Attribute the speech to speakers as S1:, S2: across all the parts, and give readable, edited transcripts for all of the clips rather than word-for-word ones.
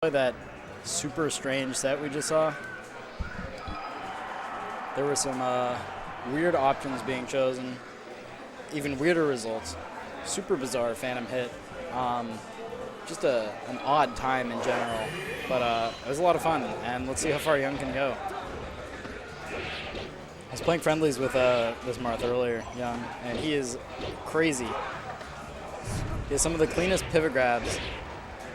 S1: That super strange set we just saw. There were some weird options being chosen, even weirder results. Super bizarre phantom hit. Just an odd time in general, but it was a lot of fun, and let's see how far Young can go. I was playing friendlies with this Marth earlier, Young, and he is crazy. He has some of the cleanest pivot grabs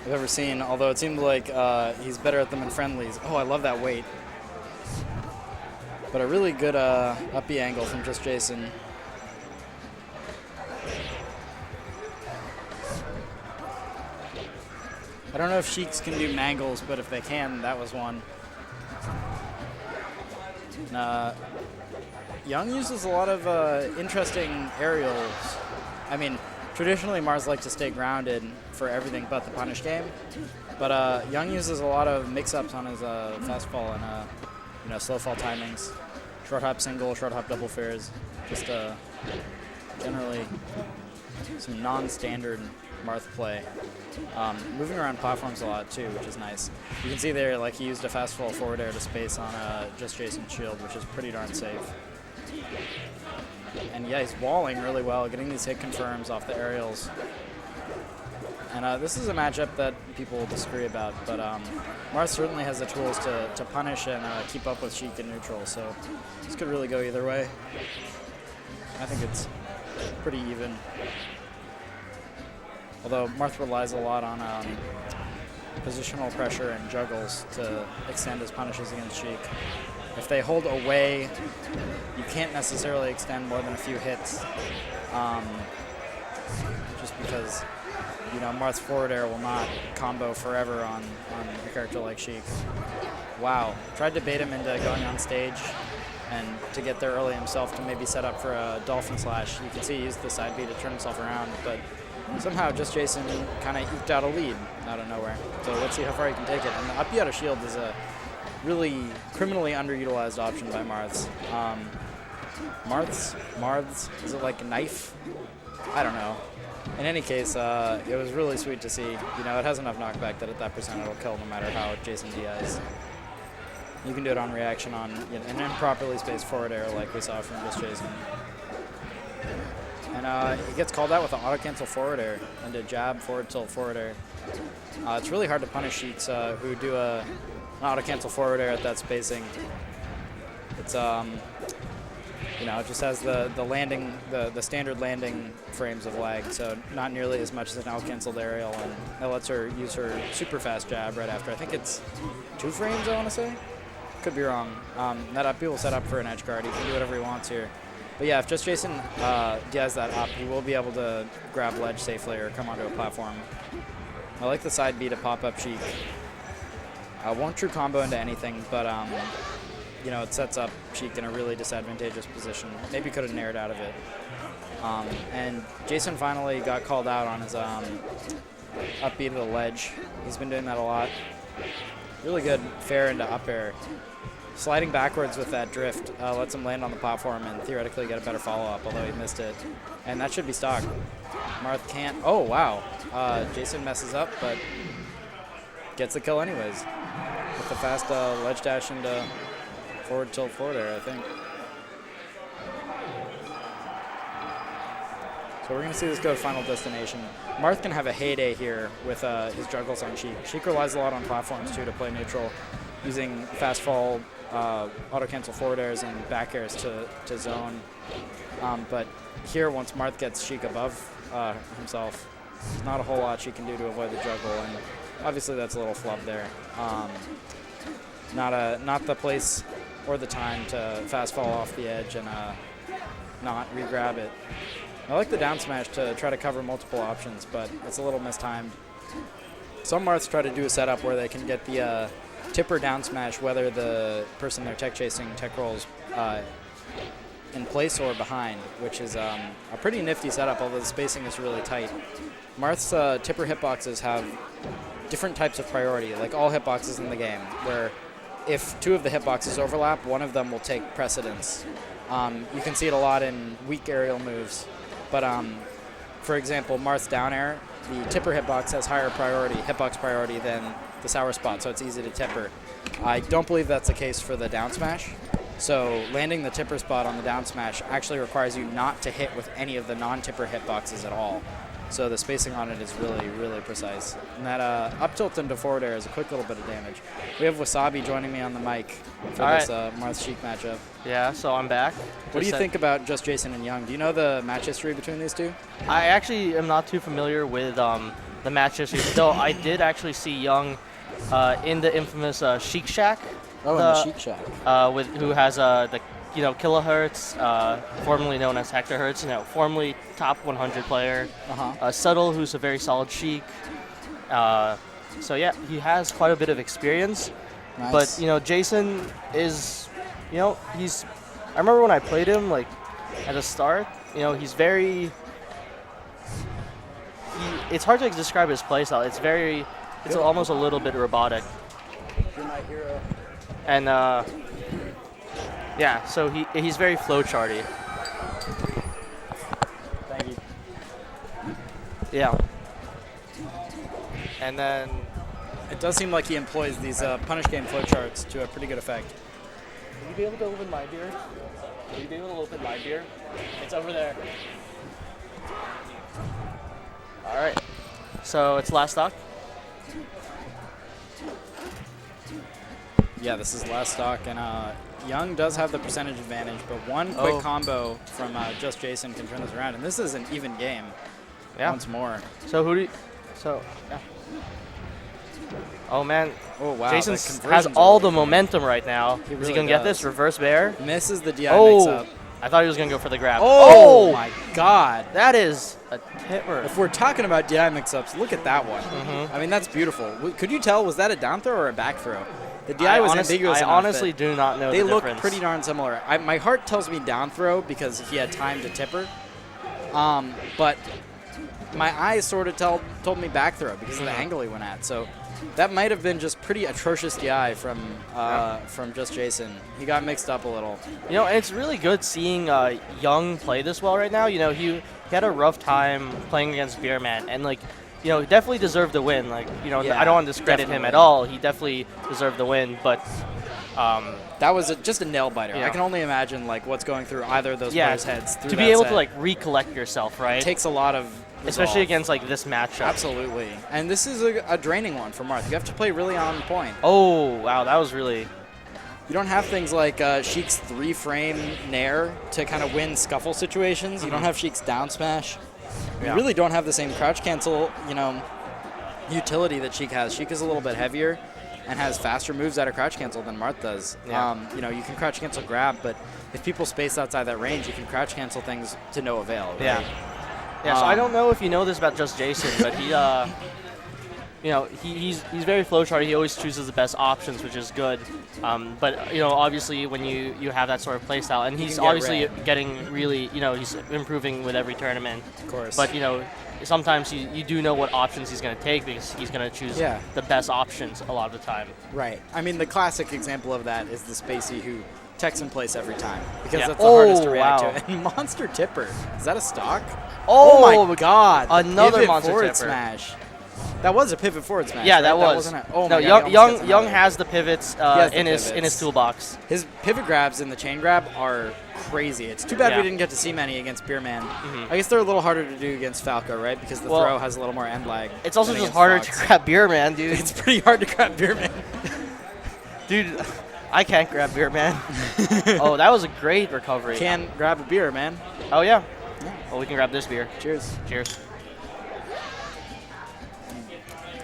S1: I've ever seen, although it seemed like he's better at them in friendlies. Oh, I love that weight. But a really good up B angle from just Jason. I don't know if Sheiks can do mangles, but if they can, that was one. Young uses a lot of interesting aerials. I mean, traditionally, Mars likes to stay grounded for everything but the punish game, but Young uses a lot of mix-ups on his fast fall and slow fall timings, short hop single, short hop double fairs, just generally some non-standard Marth play. Moving around platforms a lot too, which is nice. You can see there, like, he used a fast fall forward air to space on just Jason's shield, which is pretty darn safe. And yeah, he's walling really well, getting these hit confirms off the aerials. And this is a matchup that people will disagree about, but Marth certainly has the tools to punish and keep up with Sheik in neutral, so this could really go either way. I think it's pretty even. Although Marth relies a lot on positional pressure and juggles to extend his punishes against Sheik. If they hold away, you can't necessarily extend more than a few hits, just because, Marth's forward air will not combo forever on a character like Sheik. Wow, tried to bait him into going on stage and to get there early himself to maybe set up for a dolphin slash. You can see he used the side B to turn himself around, but somehow just Jason kind of eked out a lead out of nowhere. So let's see how far he can take it. And the up B out of shield is a really criminally underutilized option by Marths. Marths, is it like a knife? I don't know. In any case, it was really sweet to see. It has enough knockback that at that percent it'll kill no matter how Jason DIs. You can do it on reaction on an improperly spaced forward air like we saw from just Jason. And he gets called out with an auto-cancel forward air into jab, forward tilt, forward air. It's really hard to punish Sheiks who do an auto-cancel forward air at that spacing. It's it just has the landing, the standard landing frames of lag, so not nearly as much as an out-canceled aerial, and that lets her use her super fast jab right after. I think it's 2 frames, I want to say. Could be wrong. That up B will set up for an edge guard. He can do whatever he wants here. But yeah, if just Jason DIs that up, he will be able to grab ledge safely or come onto a platform. I like the side B to pop up Sheik. Won't true combo into anything, but it sets up Sheik in a really disadvantageous position. Maybe could have nared out of it. And Jason finally got called out on his up B to the ledge. He's been doing that a lot. Really good fair into up air. Sliding backwards with that drift lets him land on the platform and theoretically get a better follow-up, although he missed it. And that should be stock. Marth can't. Oh, wow. Jason messes up, but gets the kill anyways. With the fast ledge dash into forward tilt forward air, I think. So we're going to see this go to final destination. Marth can have a heyday here with his juggles on Sheik. Sheik relies a lot on platforms, too, to play neutral, using fast fall, auto-cancel forward airs and back airs to zone. But here, once Marth gets Sheik above himself, there's not a whole lot she can do to avoid the juggle, and obviously that's a little flub there. Not the place or the time to fast fall off the edge and not re-grab it. I like the down smash to try to cover multiple options, but it's a little mistimed. Some Marths try to do a setup where they can get the tipper down smash, whether the person they're tech chasing tech rolls in place or behind, which is a pretty nifty setup, although the spacing is really tight. Marth's tipper hitboxes have different types of priority, like all hitboxes in the game, where if 2 of the hitboxes overlap, one of them will take precedence. You can see it a lot in weak aerial moves, but for example, Marth's down air the tipper hitbox has higher hitbox priority than the sour spot, so it's easy to tipper. I don't believe that's the case for the down smash. So landing the tipper spot on the down smash actually requires you not to hit with any of the non-tipper hitboxes at all. So the spacing on it is really, really precise. And that up tilt into forward air is a quick little bit of damage. We have Wasabi joining me on the mic for this Marth Sheik matchup.
S2: Yeah, so I'm back.
S1: What do you think about Just Jason and Young? Do you know the match history between these two?
S2: I actually am not too familiar with the match history, though I did actually see Young in the infamous Sheik Shack.
S1: Oh, in the Sheik Shack.
S2: Who has the Kilohertz, formerly known as Hectorhertz, formerly top 100 player. Subtle, who's a very solid Sheik. So yeah, he has quite a bit of experience.
S1: Nice.
S2: But Jason is, he's. I remember when I played him like at the start. He's very. It's hard to describe his playstyle. It's almost a little bit robotic.
S1: You're my hero.
S2: And yeah, so he's very flowcharty.
S1: Thank you.
S2: Yeah. And then
S1: it does seem like he employs these punish game flowcharts to a pretty good effect.
S2: Will you be able to open my beer? Will you be able to open my beer? It's over there. All right. So it's last stock.
S1: Yeah, this is last stock, and Young does have the percentage advantage, but one quick combo from Just Jason can turn this around, and this is an even game.
S2: Yeah.
S1: Once more.
S2: So yeah. Oh man.
S1: Oh wow.
S2: Jason has all the momentum right now. Is he gonna get this reverse bear?
S1: Misses the DI mix-up.
S2: I thought he was gonna go for the grab.
S1: Oh my God.
S2: That is a tipper.
S1: If we're talking about DI mix-ups, look at that one. I mean, that's beautiful. Could you tell, was that a down throw or a back throw? The DI was ambiguous.
S2: I honestly do not know the difference.
S1: They look pretty darn similar. My heart tells me down throw because he had time to tipper. But my eyes sort of told me back throw because of the angle he went at. So that might have been just pretty atrocious DI from Just Jason. He got mixed up a little.
S2: And it's really good seeing Young play this well right now. He had a rough time playing against Beerman, and he definitely deserved the win. I don't want to discredit him at all. He definitely deserved the win, but
S1: that was just a nail biter. I can only imagine what's going through either of those players' heads.
S2: To be able to recollect yourself, right?
S1: It takes a lot of resolve.
S2: Especially against this matchup.
S1: Absolutely, and this is a draining one for Marth. You have to play really on point.
S2: Oh wow, that was really.
S1: You don't have things like Sheik's 3-frame nair to kind of win scuffle situations. You don't have Sheik's down smash. You really don't have the same crouch cancel, utility that Sheik has. Sheik is a little bit heavier and has faster moves out of crouch cancel than Marth does.
S2: Yeah.
S1: You can crouch cancel grab, but if people space outside that range, you can crouch cancel things to no avail. Right?
S2: Yeah. Yeah. So I don't know if you know this about Just Jason, but he, he's very flowcharty. He always chooses the best options, which is good. But obviously when you have that sort of play style, and he's obviously getting really, he's improving with every tournament.
S1: Of course.
S2: But sometimes you do know what options he's going to take because he's going to choose the best options a lot of the time.
S1: Right. I mean, the classic example of that is the Spacey who techs in place every time because that's the hardest to react to. And Monster Tipper. Is that a stock? Oh my God.
S2: Another
S1: pivot
S2: Monster
S1: forward
S2: Tipper.
S1: Smash. That was a pivot forward smash.
S2: Yeah,
S1: right?
S2: that was.
S1: Wasn't a, oh
S2: no,
S1: my God,
S2: Young has the pivots in his toolbox.
S1: His pivot grabs in the chain grab are crazy. It's too bad we didn't get to see many against Beerman. I guess they're a little harder to do against Falco, right? Because the throw has a little more end lag.
S2: It's also just harder to grab Beerman, dude.
S1: It's pretty hard to grab Beerman.
S2: Dude, I can't grab Beerman. Oh, that was a great recovery.
S1: Can grab a beer, man.
S2: Oh, yeah. Well, we can grab this beer.
S1: Cheers.
S2: Cheers.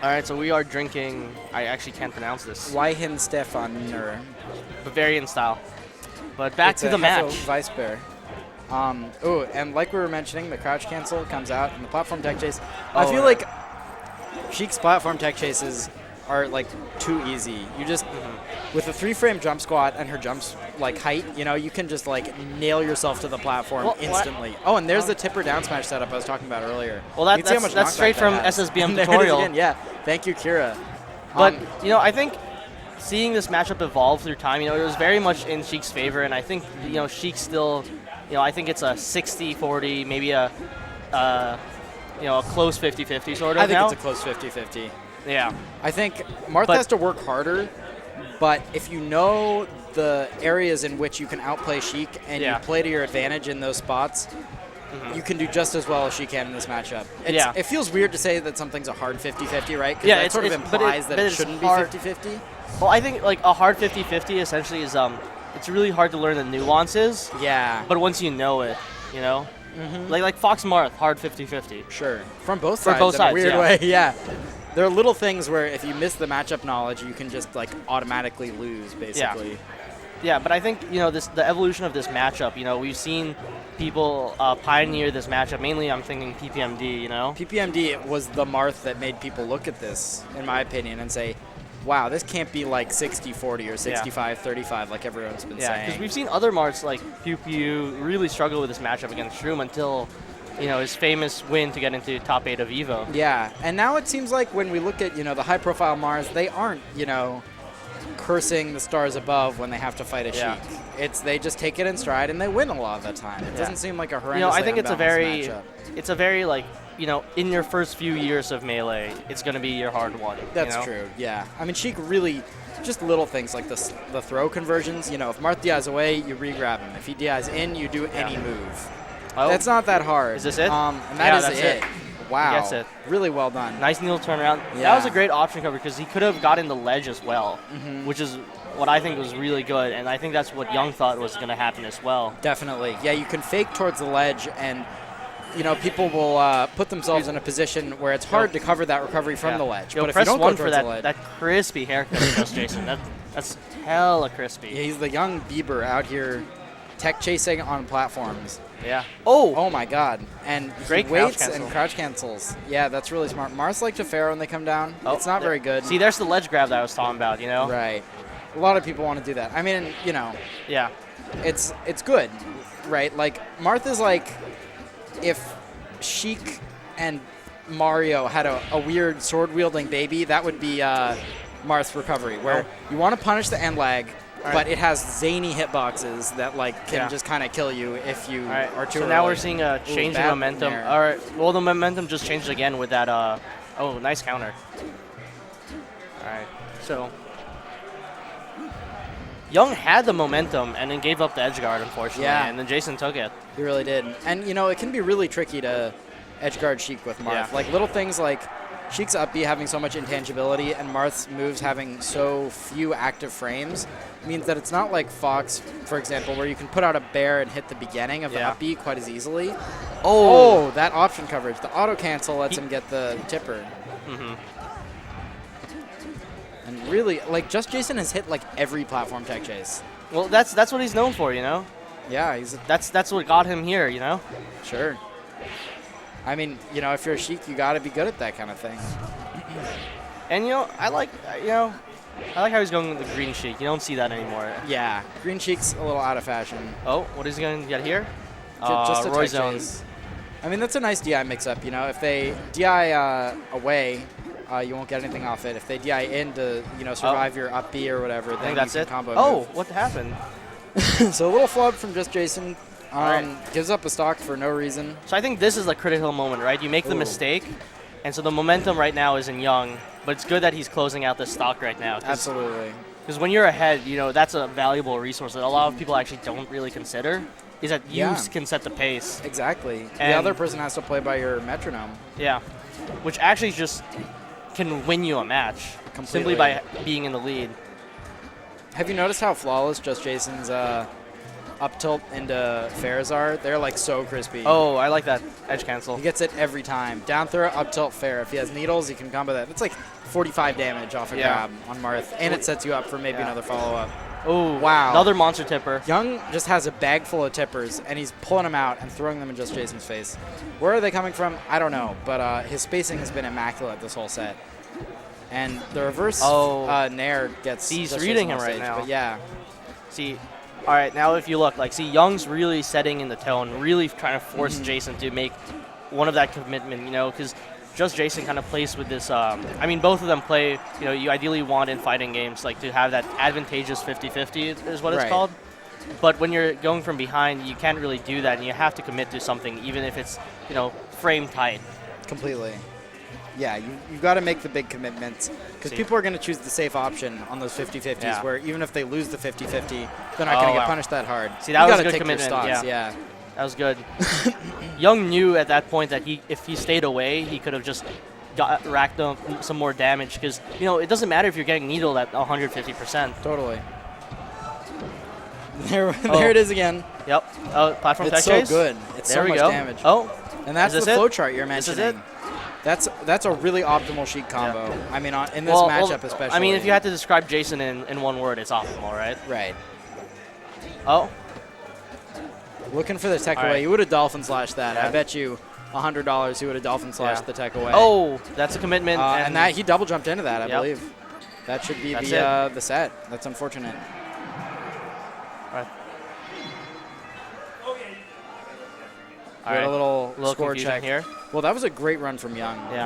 S2: All right, so we are drinking, I actually can't pronounce this.
S1: Weihen Stefaner.
S2: Bavarian style. But back to the match.
S1: Weissbier. And like we were mentioning, the crouch cancel comes out and the platform tech chase. I feel like Sheik's platform tech chases are too easy. You just with a 3-frame jump squat and her jumps height, you can just nail yourself to the platform instantly. Oh, and there's the tipper down smash setup I was talking about earlier.
S2: Well, that's straight from SSBM tutorial.
S1: Again, yeah. Thank you, Kira.
S2: But I think seeing this matchup evolve through time, it was very much in Sheik's favor, and I think Sheik still, I think it's a 60-40, maybe a a close 50-50 sort of
S1: I think
S2: now.
S1: it's a close 50-50.
S2: Yeah.
S1: I think Martha has to work harder, but if you know the areas in which you can outplay Sheik and you play to your advantage in those spots, you can do just as well as she can in this matchup. It feels weird to say that something's a hard 50-50, right? Because that sort of implies that it shouldn't be 50-50.
S2: Well, I think like a hard 50-50 essentially is it's really hard to learn the nuances.
S1: Yeah.
S2: But once you know it, like Fox Marth, hard 50-50.
S1: Sure. From both sides.
S2: From both sides,
S1: in a weird way, yeah. There are little things where if you miss the matchup knowledge, you can just like automatically lose, basically.
S2: Yeah, but I think the evolution of this matchup. We've seen people pioneer this matchup. Mainly, I'm thinking PPMD.
S1: PPMD was the Marth that made people look at this, in my opinion, and say, "Wow, this can't be like 60-40 or 65-35 like everyone's been saying."
S2: Yeah, because we've seen other Marths like Pew Pew really struggle with this matchup against Shroom until his famous win to get into top 8 of EVO.
S1: Yeah, and now it seems like when we look at the high-profile Mars, they aren't cursing the stars above when they have to fight a Sheik. They just take it in stride and they win a lot of the time. It doesn't seem like a horrendous.
S2: I think it's a very
S1: matchup.
S2: In your first few years of Melee, it's going to be your hard one.
S1: That's true. Yeah, I mean Sheik really just little things like the throw conversions. If Marth DIs away, you re-grab him. If he DIs in, you do any move.
S2: Oh.
S1: That's not that hard.
S2: Is this it?
S1: And that is it. Wow.
S2: Gets it.
S1: Really well done.
S2: Nice needle turnaround.
S1: Yeah.
S2: That was a great option cover because he could have gotten the ledge as well, which is what I think was really good, and I think that's what Young thought was going to happen as well.
S1: Definitely. Yeah, you can fake towards the ledge, and people will put themselves in a position where it's hard to cover that recovery from the ledge. But if you don't go towards the ledge,
S2: that crispy haircut, just Jason. That's hella crispy.
S1: Yeah, he's the young Bieber out here tech chasing on platforms.
S2: Yeah.
S1: Oh my God! And
S2: great
S1: he waits
S2: crouch
S1: and crouch cancels. Yeah, that's really smart. Mars like to Pharaoh when they come down. It's not very good.
S2: See, there's the ledge grab that I was talking about.
S1: Right. A lot of people want to do that. I mean,
S2: Yeah.
S1: It's good, right? Like Marth is like if Sheik and Mario had a weird sword wielding baby, that would be Marth's recovery, where you want to punish the end lag. But it has zany hitboxes that can just kind of kill you if you are too early.
S2: So now we're seeing a change in momentum. All right. Well, the momentum just changed again with that. Nice counter. All right. So Young had the momentum and then gave up the edge guard, unfortunately.
S1: Yeah.
S2: And then Jason took it.
S1: He really did. And it can be really tricky to edge guard Sheik with Marth.
S2: Yeah.
S1: Like little things like Sheik's up B having so much intangibility and Marth's moves having so few active frames means that it's not like Fox, for example, where you can put out a bear and hit the beginning of the up B quite as easily. Oh, that option coverage. The auto cancel lets him get the tipper. And really, Just Jason has hit every platform tech chase.
S2: Well, that's what he's known for,
S1: Yeah,
S2: that's what got him here,
S1: Sure. I mean, if you're a Sheik, you got to be good at that kind of thing.
S2: And I like how he's going with the green Sheik. You don't see that anymore.
S1: Yeah, green Sheik's a little out of fashion.
S2: Oh, what is he going to get here?
S1: Just a
S2: Roy
S1: tech chase. I mean, that's a nice DI mix-up. If they DI away, you won't get anything off it. If they DI in to survive your up B or whatever, then
S2: that's
S1: you can
S2: it.
S1: combo move.
S2: What happened?
S1: So a little flub from Just Jason. Gives up a stock for no reason.
S2: So I think this is the critical moment, right? You make the mistake, and so the momentum right now is in Young, but it's good that he's closing out this stock right now.
S1: Absolutely.
S2: Because when you're ahead, that's a valuable resource that a lot of people actually don't really consider, is that you can set the pace.
S1: Exactly.
S2: And
S1: the other person has to play by your metronome.
S2: Yeah, which actually just can win you a match simply by being in the lead.
S1: Have you noticed how flawless Just Jason's up tilt into Fairs are? They're so crispy.
S2: Oh, I like that edge cancel.
S1: He gets it every time. Down throw, up tilt, fair. If he has needles, he can combo that. It's 45 damage off a grab on Marth, and it sets you up for maybe another follow-up.
S2: Oh,
S1: wow.
S2: Another monster tipper.
S1: Young just has a bag full of tippers, and he's pulling them out and throwing them in Just Jason's face. Where are they coming from? I don't know, but his spacing has been immaculate this whole set. And the reverse Nair gets
S2: he's
S1: Just
S2: reading
S1: Jason
S2: him
S1: off
S2: right
S1: stage,
S2: now.
S1: But yeah.
S2: See, all right, now if you look, Young's really setting in the tone, really trying to force Jason to make one of that commitment, because Just Jason kind of plays with this. I mean, both of them play, you ideally want in fighting games, to have that advantageous 50-50 is what it's called. But when you're going from behind, you can't really do that, and you have to commit to something, even if it's, frame tight.
S1: Completely. Yeah, you've got to make the big commitments because people are going to choose the safe option on those 50-50s where even if they lose the 50-50, they're not going to get punished that hard.
S2: See, that was a good
S1: take
S2: commitment.
S1: Yeah.
S2: That was good. Young knew at that point that if he stayed away, he could have just racked up some more damage because, it doesn't matter if you're getting needled at 150%.
S1: Totally. There it is again.
S2: Yep. Platform tech
S1: chase. It's so good. It's
S2: there
S1: so much damage.
S2: Oh.
S1: And that's the flow chart you're mentioning.
S2: This is it?
S1: That's a really optimal Sheik combo. Yeah. I mean, in this matchup especially.
S2: I mean, if you had to describe Jason in one word, it's optimal, right?
S1: Right.
S2: Oh.
S1: Looking for the tech away. You would have dolphin slashed that. I bet you $100 he would have dolphin slashed the tech away.
S2: Oh, that's a commitment.
S1: And that he double jumped into that, I believe. That should be the set. That's unfortunate.
S2: All right.
S1: We had a little score
S2: confusion
S1: check
S2: here.
S1: Well, that was a great run from Young.
S2: Yeah.